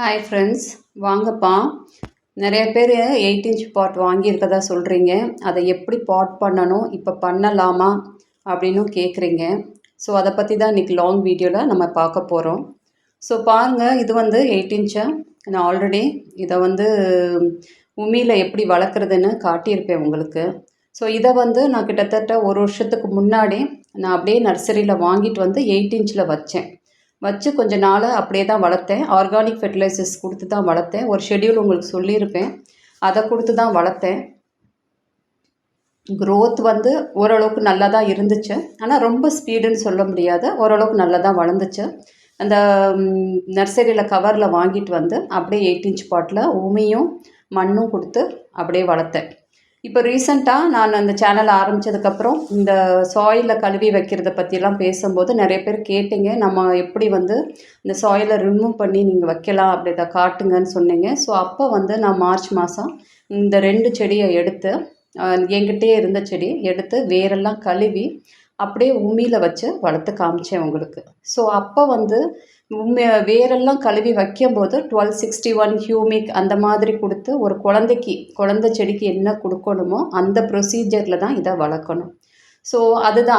Hi friends, வாங்கப்பா. நிறைய பேர் 8 இன்ச் பாட் வாங்கியிருக்கதா சொல்கிறீங்க. அதை எப்படி பாட் பண்ணணும், இப்போ பண்ணலாமா அப்படின்னும் கேட்குறீங்க. ஸோ அதை பற்றி தான் இன்றைக்கி லாங் வீடியோவில் நம்ம பார்க்க போகிறோம். ஸோ பாருங்கள், இது வந்து 8 இன்ச்சை நான் ஆல்ரெடி இதை வந்து உமியில் எப்படி வளர்க்குறதுன்னு காட்டியிருப்பேன் உங்களுக்கு. ஸோ இதை வந்து நான் கிட்டத்தட்ட ஒரு வருஷத்துக்கு முன்னாடி நான் அப்படியே நர்சரியில் வாங்கிட்டு வந்து 8 இன்ச்சில் வச்சு கொஞ்ச நாள் அப்படியே தான் வளர்த்தேன். ஆர்கானிக் ஃபெர்டிலைசர்ஸ் கொடுத்து தான் வளர்த்தேன். ஒரு ஷெட்யூல் உங்களுக்கு சொல்லியிருப்பேன், அதை கொடுத்து தான் வளர்த்தேன். க்ரோத் வந்து ஓரளவுக்கு நல்லா தான் இருந்துச்சு. ஆனால் ரொம்ப ஸ்பீடுன்னு சொல்ல முடியாது, ஓரளவுக்கு நல்லா தான் வளர்ந்துச்சு. அந்த நர்சரியில் கவரில் வாங்கிட்டு வந்து அப்படியே 8 இன்ச் பாட்டில் உமியும் மண்ணும் கொடுத்து அப்படியே வளர்த்தேன். இப்போ ரீசெண்டாக நான் அந்த சேனல் ஆரம்பித்ததுக்கப்புறம் இந்த சாயிலில் கழுவி வைக்கிறத பற்றிலாம் பேசும்போது நிறைய பேர் கேட்டிங்க, நம்ம எப்படி வந்து இந்த சாயிலை ரிமூவ் பண்ணி நீங்கள் வைக்கலாம் அப்படி இதை காட்டுங்கன்னு சொன்னீங்க. ஸோ அப்போ வந்து நான் மார்ச் மாதம் இந்த 2 செடியை எடுத்து, என்கிட்டயே இருந்த செடி எடுத்து வேரெல்லாம் கழுவி அப்படியே உமியில் வச்சு வளர்த்து காமிச்சேன் உங்களுக்கு. ஸோ அப்போ வந்து வேரெல்லாம் கழுவி வைக்கும்போது 1261 ஹியூமிக் அந்த மாதிரி கொடுத்து ஒரு குழந்தை செடிக்கு என்ன கொடுக்கணுமோ அந்த ப்ரொசீஜரில் தான் இதை வளர்க்கணும். ஸோ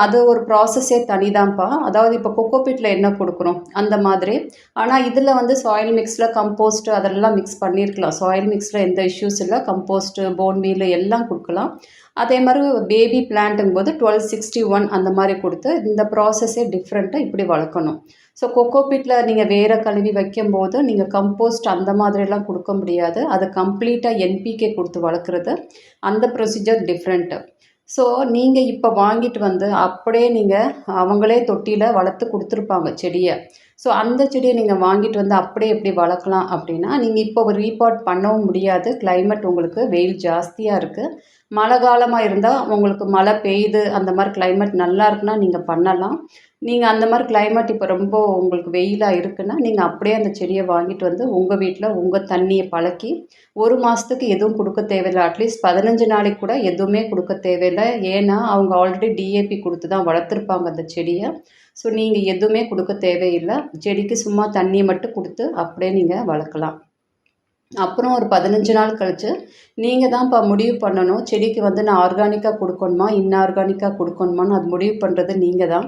அது ஒரு ப்ராசஸே தனிதான்ப்பா. அதாவது இப்போ கொக்கோபீட்டில் என்ன கொடுக்குறோம் அந்த மாதிரி. ஆனால் இதில் வந்து சாயில் மிக்ஸில் கம்போஸ்ட்டு அதெல்லாம் மிக்ஸ் பண்ணியிருக்கலாம். சாயில் மிக்ஸில் எந்த இஷ்யூஸ் இல்லை. கம்போஸ்ட்டு, போன் மீல் எல்லாம் கொடுக்கலாம். அதே மாதிரி பேபி பிளான்ட்டுங்கும் போது 1261 அந்த மாதிரி கொடுத்து இந்த ப்ராசஸே டிஃப்ரெண்ட்டாக இப்படி வளர்க்கணும். ஸோ கொக்கோபீட்டில் நீங்கள் வேரை கழுவி வைக்கும்போது நீங்கள் கம்போஸ்ட் அந்த மாதிரிலாம் கொடுக்க முடியாது. அது கம்ப்ளீட்டாக என்பிகே கொடுத்து வளர்க்குறது, அந்த ப்ரொசீஜர் டிஃப்ரெண்ட்டு. ஸோ நீங்கள் இப்போ வாங்கிட்டு வந்து அப்படியே நீங்கள் அவங்களே தொட்டியில் வளர்த்து கொடுத்துருப்பாங்க செடியை. ஸோ அந்த செடியை நீங்கள் வாங்கிட்டு வந்து அப்படியே எப்படி வளர்க்கலாம் அப்படின்னா, நீங்கள் இப்போ ஒரு ரீபாட் பண்ணவும் முடியாது. கிளைமேட் உங்களுக்கு வெயில் ஜாஸ்தியாக இருக்குது. மழை காலமாக இருந்தால் உங்களுக்கு மழை பெய்யுது, அந்த மாதிரி கிளைமேட் நல்லா இருக்குன்னா நீங்கள் பண்ணலாம். நீங்கள் அந்த மாதிரி கிளைமேட் இப்போ ரொம்ப உங்களுக்கு வெயிலாக இருக்குன்னா நீங்கள் அப்படியே அந்த செடியை வாங்கிட்டு வந்து உங்கள் வீட்டில் உங்கள் தண்ணியை பழக்கி 1 மாதத்துக்கு எதுவும் கொடுக்க தேவையில்லை. அட்லீஸ்ட் 15 நாளைக்கு கூட எதுவுமே கொடுக்க தேவையில்லை. ஏன்னா அவங்க ஆல்ரெடி டிஏபி கொடுத்து தான் வளர்த்துருப்பாங்க அந்த செடியை. ஸோ நீங்கள் எதுவுமே கொடுக்க தேவையில்லை. செடிக்கு சும்மா தண்ணியை மட்டும் கொடுத்து அப்படியே நீங்கள் வளர்க்கலாம். அப்புறம் ஒரு 15 நாள் கழித்து நீங்கள் தான்ப்பா முடிவு பண்ணணும், செடிக்கு வந்து நான் ஆர்கானிக்காக கொடுக்கணுமா இன்ஆர்கானிக்காக கொடுக்கணுமான்னு அது முடிவு பண்ணுறது நீங்கள் தான்.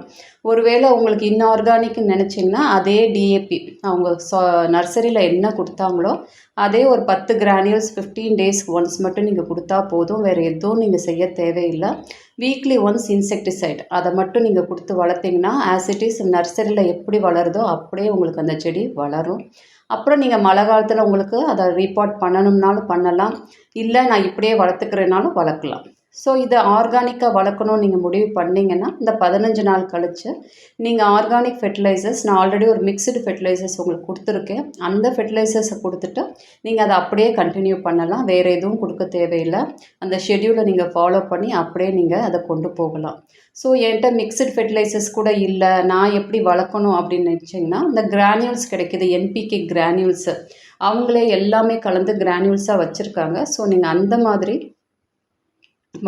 ஒருவேளை உங்களுக்கு இன்ஆர்கானிக்னு நினச்சிங்கன்னா அதே டிஏபி அவங்க நர்சரியில் என்ன கொடுத்தாங்களோ அதே ஒரு 10 கிரானியூல்ஸ் 15 days ஒன்ஸ் மட்டும் நீங்கள் கொடுத்தா போதும். வேறு எதுவும் நீங்கள் செய்ய தேவையில்லை. வீக்லி ஒன்ஸ் இன்செக்டிசைட் அதை மட்டும் நீங்கள் கொடுத்து வளர்த்திங்கன்னா ஆஸ் இட் இஸ் நர்சரியில் எப்படி வளருதோ அப்படியே உங்களுக்கு அந்த செடி வளரும். அப்புறம் நீங்கள் மழை காலத்தில் உங்களுக்கு அதை ரீபாட் பண்ணணும்னாலும் பண்ணலாம், இல்லை நான் இப்படியே வளர்த்துக்கிறேனாலும் வளர்க்கலாம். ஸோ இதை ஆர்கானிக்காக வளர்க்கணும்னு நீங்கள் முடிவு பண்ணிங்கன்னா இந்த 15 நாள் கழித்து நீங்கள் ஆர்கானிக் ஃபெர்டிலைசர்ஸ், நான் ஆல்ரெடி ஒரு மிக்ஸ்டு ஃபெர்டிலைசர்ஸ் உங்களுக்கு கொடுத்துருக்கேன், அந்த ஃபெர்டிலைசர்ஸை கொடுத்துட்டு நீங்கள் அதை அப்படியே கண்டினியூ பண்ணலாம். வேறு எதுவும் கொடுக்க தேவையில்லை. அந்த ஷெட்யூலை நீங்கள் ஃபாலோ பண்ணி அப்படியே நீங்கள் அதை கொண்டு போகலாம். ஸோ என்கிட்ட மிக்சட் ஃபெர்டிலைசர்ஸ் கூட இல்லை, நான் எப்படி வளர்க்கணும் அப்படின்னு நினச்சிங்கன்னா இந்த கிரானியூல்ஸ் கிடைக்கிது, என்பிகே கிரானியூல்ஸு, அவங்களே எல்லாமே கலந்து கிரானியூல்ஸாக வச்சுருக்காங்க. ஸோ நீங்கள் அந்த மாதிரி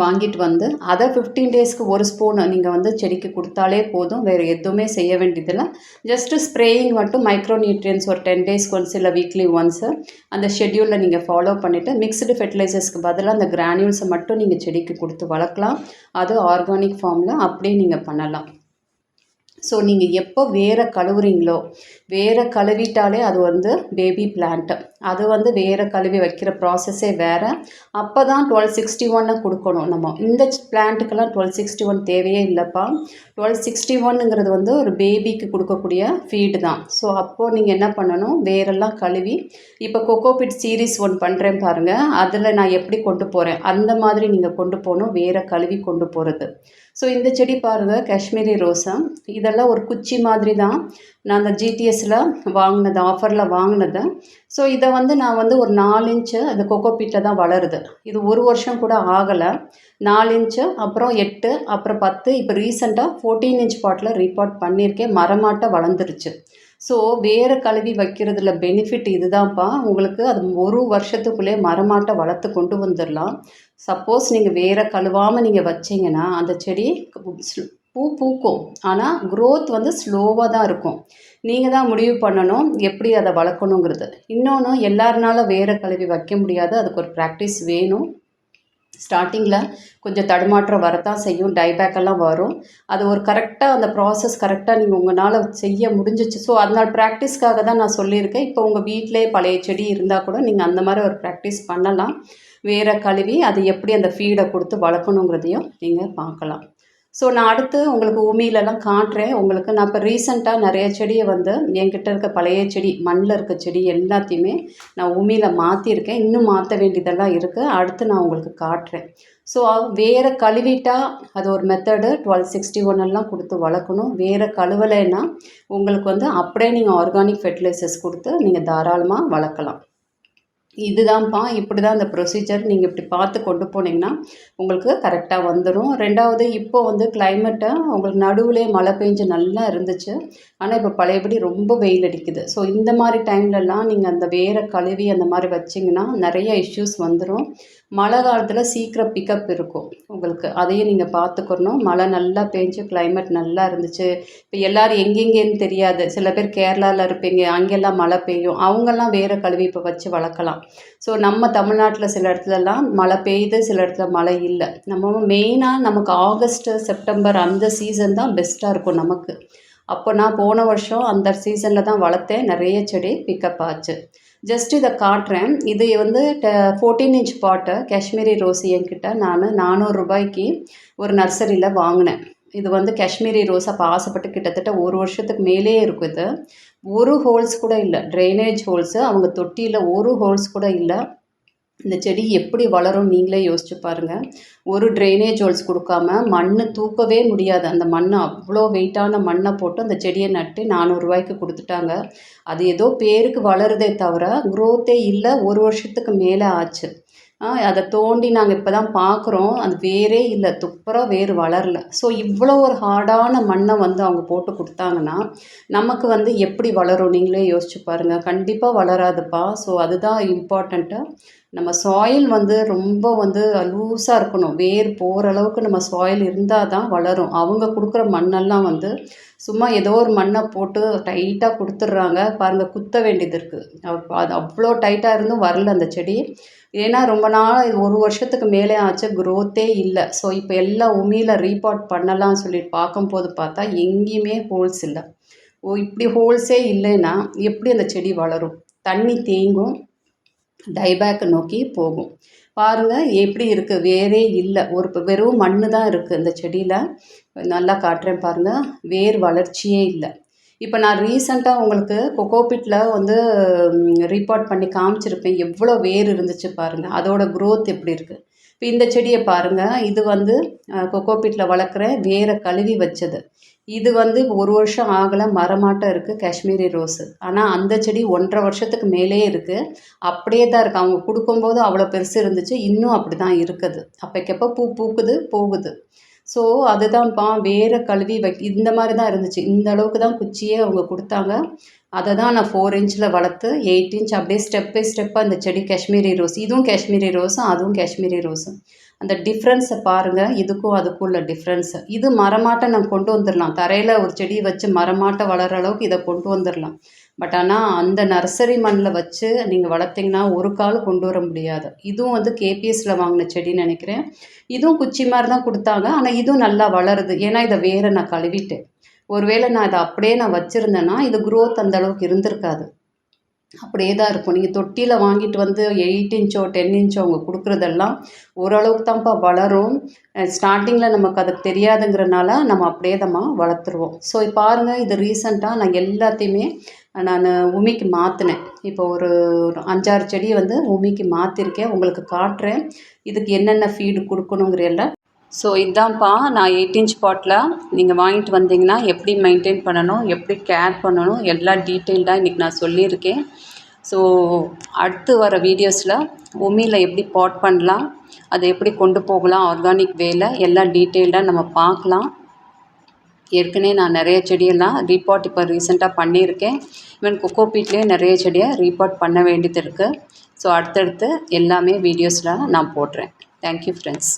வாங்கிட்டு வந்து அதை 15 daysக்கு ஒரு ஸ்பூன் நீங்கள் வந்து செடிக்கு கொடுத்தாலே போதும். வேறு எதுவுமே செய்ய வேண்டியதில்லை. ஜஸ்ட்டு ஸ்ப்ரேயிங் மட்டும் மைக்ரோ நியூட்ரியன்ஸ் ஒரு 10 days ஒன்ஸ் இல்லை வீக்லி ஒன்ஸு அந்த ஷெட்யூலில் நீங்கள் ஃபாலோ பண்ணிவிட்டு மிக்ஸ்டு ஃபெர்டிலைசர்ஸ்க்கு பதிலாக அந்த கிரானியூல்ஸை மட்டும் நீங்கள் செடிக்கு கொடுத்து வளர்க்கலாம். அது ஆர்கானிக் ஃபார்மில் அப்படியே நீங்கள் பண்ணலாம். ஸோ நீங்கள் எப்போ வேரை கழுவுறீங்களோ, வேரை கழுவிட்டாலே அது வந்து பேபி பிளான்ட்டு, அது வந்து வேரை கழுவி வைக்கிற ப்ராசஸே வேறு. அப்போ தான் 1261 கொடுக்கணும். நம்ம இந்த பிளான்ட்டுக்கெல்லாம் 1261 தேவையே இல்லைப்பா. 1261ங்கிறது வந்து ஒரு பேபிக்கு கொடுக்கக்கூடிய ஃபீடு தான். ஸோ அப்போது நீங்கள் என்ன பண்ணணும், வேரெல்லாம் கழுவி இப்போ கொக்கோபீட் சீரீஸ் 1 பண்ணுறேன் பாருங்கள், அதில் நான் எப்படி கொண்டு போகிறேன் அந்த மாதிரி நீங்கள் கொண்டு போகணும், வேரை கழுவி கொண்டு போகிறது. ஸோ இந்த செடி பாருங்கள், காஷ்மீரி ரோஸா, இதெல்லாம் ஒரு குச்சி மாதிரி தான் நான் அந்த ஜிடிஎஸில் வாங்கினது, ஆஃபரில் வாங்கினது. ஸோ இதை வந்து நான் வந்து ஒரு 4 இன்ச்சு அந்த கொக்கோபீட்டில் தான் வளருது. இது 1 வருஷம் கூட ஆகலை. 4 இன்ச்சு, அப்புறம் 8, அப்புறம் 10, இப்போ ரீசெண்டாக 14 இன்ச் பாட்டில் ரீபாட் பண்ணியிருக்கேன். மரமாட்ட வளர்ந்துருச்சு. ஸோ வேரை கழுவி வைக்கிறதுல பெனிஃபிட் இதுதான்ப்பா. உங்களுக்கு அது 1 வருஷத்துக்குள்ளே மரமாட்ட வளர்த்து கொண்டு வந்துடலாம். சப்போஸ் நீங்கள் வேரை கழுவாமல் நீங்கள் வச்சிங்கன்னா அந்த செடி பூ பூக்கும். ஆனால் க்ரோத் வந்து ஸ்லோவாக தான் இருக்கும். நீங்கள் தான் முடிவு பண்ணணும் எப்படி அதை வளர்க்கணுங்கிறது. இன்னொன்று எல்லாருனால வேரை கழுவி வைக்க முடியாது. அதுக்கு ஒரு ப்ராக்டிஸ் வேணும். ஸ்டார்டிங்கில் கொஞ்சம் தடுமாற்றம் வரத்தான் செய்யும். டைபேக்கெல்லாம் வரும். அது ஒரு கரெக்டாக அந்த ப்ராசஸ் கரெக்டாக நீங்கள் உங்களால் செய்ய முடிஞ்சிச்சு. ஸோ அதனால் ப்ராக்டிஸ்க்காக தான் நான் சொல்லியிருக்கேன். இப்போ உங்கள் வீட்டிலே பழைய செடி இருந்தால் கூட நீங்கள் அந்த மாதிரி ஒரு ப்ராக்டிஸ் பண்ணலாம். வேரை கழுவி அது எப்படி அந்த ஃபீடை கொடுத்து வளர்க்கணுங்கிறதையும் நீங்கள் பார்க்கலாம். ஸோ நான் அடுத்து உங்களுக்கு உமியிலலாம் காட்டுறேன். உங்களுக்கு நான் இப்போ ரீசெண்டாக நிறைய செடியை வந்து என்கிட்ட இருக்க பழைய செடி, மண்ணில் இருக்க செடி எல்லாத்தையுமே நான் உமியில் மாற்றிருக்கேன். இன்னும் மாற்ற வேண்டியதெல்லாம் இருக்குது. அடுத்து நான் உங்களுக்கு காட்டுறேன். ஸோ வேரை கழுவிட்டா அது ஒரு மெத்தடு 1261 எல்லாம் கொடுத்து வளர்க்கணும். வேரை கழுவலைன்னா உங்களுக்கு வந்து அப்படியே நீங்கள் ஆர்கானிக் ஃபெர்டிலைசர்ஸ் கொடுத்து நீங்கள் தாராளமாக வளர்க்கலாம். இதுதான்ப்பா, இப்படி தான் இந்த ப்ரொசீஜர். நீங்கள் இப்படி பார்த்து கொண்டு போனீங்கன்னா உங்களுக்கு கரெக்டாக வந்துடும். ரெண்டாவது, இப்போ வந்து கிளைமேட்டை உங்களுக்கு நடுவுலே மழை பெஞ்சு நல்லா இருந்துச்சு. ஆனால் இப்போ பழையபடி ரொம்ப வெயில் அடிக்குது. ஸோ இந்த மாதிரி டைம்லலாம் நீங்கள் அந்த வேரை கழுவி அந்த மாதிரி வச்சிங்கன்னா நிறைய இஷ்யூஸ் வந்துடும். மழை காலத்தில் சீக்கிரம் பிக்கப் இருக்கும் உங்களுக்கு. அதையும் நீங்கள் பார்த்துக்கணும். மழை நல்லா பெஞ்சு கிளைமேட் நல்லா இருந்துச்சு. இப்போ எல்லோரும் எங்கெங்கேன்னு தெரியாது. சில பேர் கேரளாவில் இருப்பீங்க, அங்கெல்லாம் மழை பெய்யும். அவங்கெல்லாம் வேரை கழுவி இப்போ வச்சு வளர்க்கலாம். ஸோ நம்ம தமிழ்நாட்டில் சில இடத்துலலாம் மழை பெய்யுது, சில இடத்துல மழை இல்லை. நம்ம மெயினாக நமக்கு ஆகஸ்ட்டு செப்டம்பர் அந்த சீசன் தான் பெஸ்ட்டாக இருக்கும் நமக்கு. அப்போ நான் போன வருஷம் அந்த சீசனில் தான் வளர்த்தேன். நிறைய செடி பிக்கப் ஆச்சு. ஜஸ்ட் இதை காட்டுறேன். இது வந்து 14 இன்ச் பாட்டு காஷ்மீரி ரோஸ் என்கிட்ட நான் 400 ரூபாய்க்கு ஒரு நர்சரியில் வாங்கினேன். இது வந்து காஷ்மீரி ரோஸ் அப்போ ஆசைப்பட்டு கிட்டத்தட்ட 1 வருஷத்துக்கு மேலே இருக்கும். இது ஒரு ஹோல்ஸ் கூட இல்லை, ட்ரைனேஜ் ஹோல்ஸு. அவங்க தொட்டியில் ஒரு ஹோல்ஸ் கூட இல்லை. இந்த செடி எப்படி வளரும் நீங்களே யோசிச்சு பாருங்கள். ஒரு ட்ரைனேஜ் ஹோல்ஸ் கொடுக்காம மண் தூக்கவே முடியாது. அந்த மண் அவ்வளோ வெயிட்டான மண்ணை போட்டு அந்த செடியை நட்டு 400 ரூபாய்க்கு கொடுத்துட்டாங்க. அது ஏதோ பேருக்கு வளருதே தவிர க்ரோத்தே இல்லை. 1 வருஷத்துக்கு மேலே ஆச்சு. அதை தோண்டி நாங்கள் இப்போ தான் பார்க்குறோம். அது வேரே இல்லை, துப்புரா வேர் வளரல. ஸோ இவ்வளோ ஒரு ஹார்டான மண்ணை வந்து அவங்க போட்டு கொடுத்தாங்கன்னா நமக்கு வந்து எப்படி வளரும் நீங்களே யோசிச்சு பாருங்கள். கண்டிப்பாக வளராதுப்பா. ஸோ அதுதான் இம்பார்ட்டண்ட்டு. நம்ம சாயில் வந்து ரொம்ப வந்து லூஸாக இருக்கணும். வேர் போகிற அளவுக்கு நம்ம சாயில் இருந்தால் தான் வளரும். அவங்க கொடுக்குற மண்ணெல்லாம் வந்து சும்மா ஏதோ ஒரு மண்ணை போட்டு டைட்டாக கொடுத்துட்றாங்க பாருங்கள். குத்த வேண்டியது இருக்குது. அது அவ்வளோ டைட்டாக இருந்தும் வரல அந்த செடி. ஏன்னா ரொம்ப நாள் 1 வருஷத்துக்கு மேலே ஆச்சு, க்ரோத்தே இல்லை. ஸோ இப்போ எல்லாம் உமியில் ரீபாட் பண்ணலாம்னு சொல்லிட்டு பார்க்கும்போது பார்த்தா எங்கேயுமே ஹோல்ஸ் இல்லை. இப்படி ஹோல்ஸே இல்லைன்னா எப்படி அந்த செடி வளரும்? தண்ணி தேங்கும், டைபேக்கை நோக்கி போகும். பாருங்கள் எப்படி இருக்குது. வேரே இல்லை, ஒரு வெறும் மண் தான் இருக்குது இந்த செடியில். நல்லா காட்டுறேன் பாருங்கள். வேர் வளர்ச்சியே இல்லை. இப்போ நான் ரீசெண்டாக உங்களுக்கு கொக்கோபிட்டில் வந்து ரீபாட் பண்ணி காமிச்சிருப்பேன். எவ்வளோ வேர் இருந்துச்சு பாருங்கள். அதோட க்ரோத் எப்படி இருக்குது. இப்போ இந்த செடியை பாருங்கள். இது வந்து கொக்கோபிட்டில் வளர்க்குற வேரை கழுவி வச்சது. இது வந்து 1 வருஷம் ஆகலை, மரமாட்டம் இருக்குது, காஷ்மீரி ரோஸு. ஆனால் அந்த செடி 1.5 வருஷத்துக்கு மேலே இருக்குது. அப்படியே தான் இருக்குது. அவங்க கொடுக்கும்போது அவ்வளோ பெருசு இருந்துச்சு, இன்னும் அப்படி தான் இருக்குது. அப்போக்கப்போ பூ பூக்குது போகுது. ஸோ அதுதான்ப்பா, வேரை கழுவி இந்த மாதிரி தான் இருந்துச்சு. இந்த அளவுக்கு தான் குச்சியே அவங்க கொடுத்தாங்க. அதை தான் நான் 4 இன்ச்சில் வளர்த்து 8 இன்ச் அப்படியே ஸ்டெப் பை ஸ்டெப்பாக இந்த செடி காஷ்மீரி ரோஸ். இதுவும் காஷ்மீரி ரோஸும் அதுவும் காஷ்மீரி ரோஸும். அந்த டிஃப்ரென்ஸை பாருங்கள். இதுக்கும் அதுக்கும் உள்ள டிஃப்ரென்ஸு. இது மரமாட்டை நான் கொண்டு வந்துடலாம். தரையில் ஒரு செடி வச்சு மரமாட்டை வளர்கிற அளவுக்கு இதை கொண்டு வந்துடலாம். பட் ஆனால் அந்த நர்சரி மண்ணில் வச்சு நீங்கள் வளர்த்திங்கன்னா ஒரு கால் கொண்டு வர முடியாது. இதுவும் வந்து கேபிஎஸ்சில் வாங்கின செடின்னு நினைக்கிறேன். இதுவும் குச்சி மாதிரி தான் கொடுத்தாங்க. ஆனால் இதுவும் நல்லா வளருது. ஏன்னா இதை வேரை நான் கழுவிட்டேன். ஒருவேளை நான் இதை அப்படியே நான் வச்சுருந்தேன்னா இது க்ரோத் அந்த அளவுக்கு இருந்திருக்காது. அப்படியே தான் இருக்கும். நீங்கள் தொட்டியில் வாங்கிட்டு வந்து 8 இன்ச்சோ 10 இன்ச்சோ அவங்க கொடுக்குறதெல்லாம் ஓரளவுக்கு தான்ப்பா வளரும். ஸ்டார்டிங்கில் நமக்கு அது தெரியாதுங்கிறனால நம்ம அப்படியே தான் வளர்த்துருவோம். ஸோ பாருங்கள், இது ரீசெண்டாக நான் எல்லாத்தையுமே நான் உமிக்கு மாற்றினேன். இப்போ ஒரு 5-6 செடியை வந்து உமிக்கு மாற்றிருக்கேன். உங்களுக்கு காட்டுறேன் இதுக்கு என்னென்ன ஃபீடு கொடுக்கணுங்கிற எல்லாம். ஸோ இதான்ப்பா, நான் 8 இன்ச் பாட்டில் நீங்கள் வாங்கிட்டு வந்தீங்கன்னா எப்படி மெயின்டைன் பண்ணணும், எப்படி கேர் பண்ணணும், எல்லாம் டீட்டெயில்டாக இன்றைக்கி நான் சொல்லியிருக்கேன். ஸோ அடுத்து வர வீடியோஸில் உமியில் எப்படி பாட் பண்ணலாம், அதை எப்படி கொண்டு போகலாம் ஆர்கானிக் வேல, எல்லாம் டீட்டெயில்டாக நம்ம பார்க்கலாம். ஏற்கனவே நான் நிறைய செடியெல்லாம் ரீபாட் இப்போ ரீசெண்டாக பண்ணியிருக்கேன். ஈவன் கொக்கோபீட்லேயே நிறைய செடியை ரீபாட் பண்ண வேண்டியது இருக்குது. ஸோ அடுத்தடுத்து எல்லாமே வீடியோஸில் நான் போடுறேன். Thank you friends.